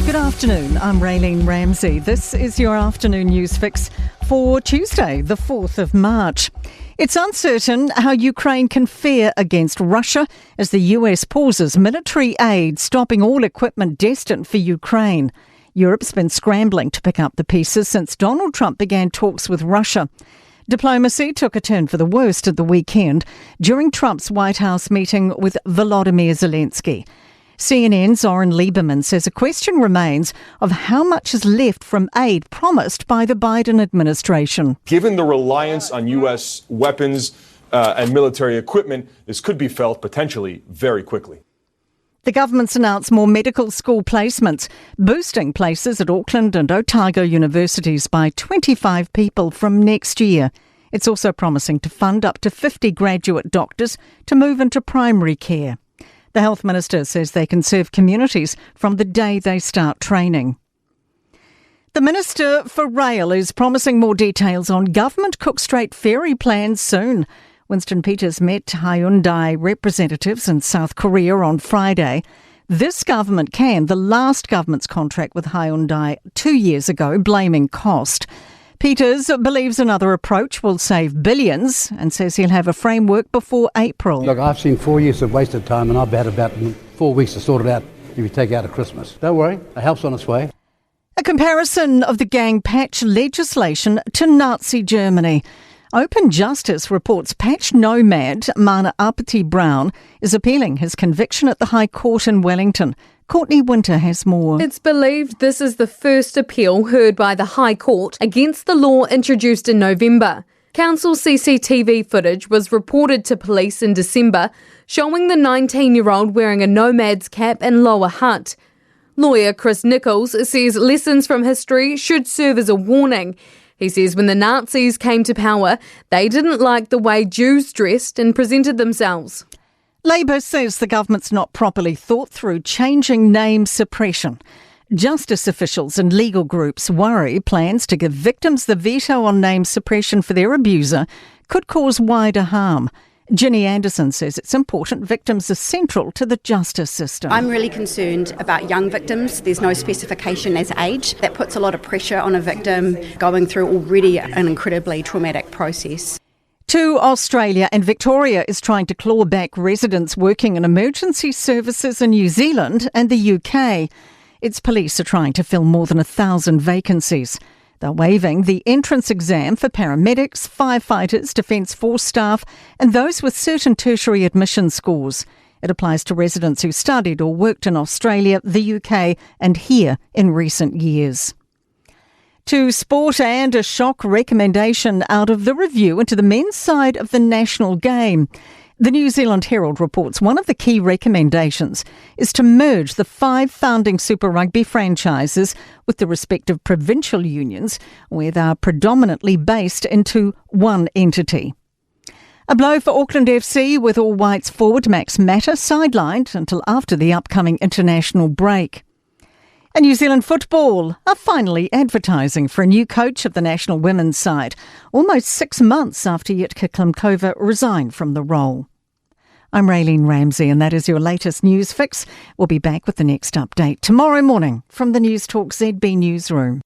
Good afternoon, I'm Raylene Ramsey. This is your afternoon news fix for Tuesday, the 4th of March. It's uncertain how Ukraine can fare against Russia as the US pauses military aid, stopping all equipment destined for Ukraine. Europe's been scrambling to pick up the pieces since Donald Trump began talks with Russia. Diplomacy took a turn for the worst at the weekend during Trump's White House meeting with Volodymyr Zelensky. CNN's Oren Lieberman says a question remains of how much is left from aid promised by the Biden administration. Given the reliance on U.S. weapons and military equipment, this could be felt potentially very quickly. The government's announced more medical school placements, boosting places at Auckland and Otago universities by 25 people from next year. It's also promising to fund up to 50 graduate doctors to move into primary care. The Health Minister says they can serve communities from the day they start training. The Minister for Rail is promising more details on government Cook Strait ferry plans soon. Winston Peters met Hyundai representatives in South Korea on Friday. This government canned the last government's contract with Hyundai 2 years ago, blaming cost. Peters believes another approach will save billions and says he'll have a framework before April. Look, I've seen 4 years of wasted time and I've had about 4 weeks to sort it out if you take out a Christmas. Don't worry, the help's on its way. A comparison of the gang patch legislation to Nazi Germany. Open Justice reports patch nomad Mana Apati-Brown is appealing his conviction at the High Court in Wellington. Courtney Winter has more. It's believed this is the first appeal heard by the High Court against the law introduced in November. Council CCTV footage was reported to police in December, showing the 19-year-old wearing a nomad's cap and lower hut. Lawyer Chris Nichols says lessons from history should serve as a warning. He says when the Nazis came to power, they didn't like the way Jews dressed and presented themselves. Labour says the government's not properly thought through changing name suppression. Justice officials and legal groups worry plans to give victims the veto on name suppression for their abuser could cause wider harm. Ginny Anderson says it's important victims are central to the justice system. I'm really concerned about young victims. There's no specification as age. That puts a lot of pressure on a victim going through already an incredibly traumatic process. To Australia, and Victoria is trying to claw back residents working in emergency services in New Zealand and the UK. Its police are trying to fill more than 1,000 vacancies. They're waiving the entrance exam for paramedics, firefighters, Defence Force staff and those with certain tertiary admission scores. It applies to residents who studied or worked in Australia, the UK and here in recent years. To sport, and a shock recommendation out of the review into the men's side of the national game. The New Zealand Herald reports one of the key recommendations is to merge the 5 founding Super Rugby franchises with the respective provincial unions, where they are predominantly based, into one entity. A blow for Auckland FC, with All Whites forward Max Matter sidelined until after the upcoming international break. And New Zealand football are finally advertising for a new coach of the national women's side, almost 6 months after Jitka Klimkova resigned from the role. I'm Raylene Ramsey, and that is your latest news fix. We'll be back with the next update tomorrow morning from the Newstalk ZB newsroom.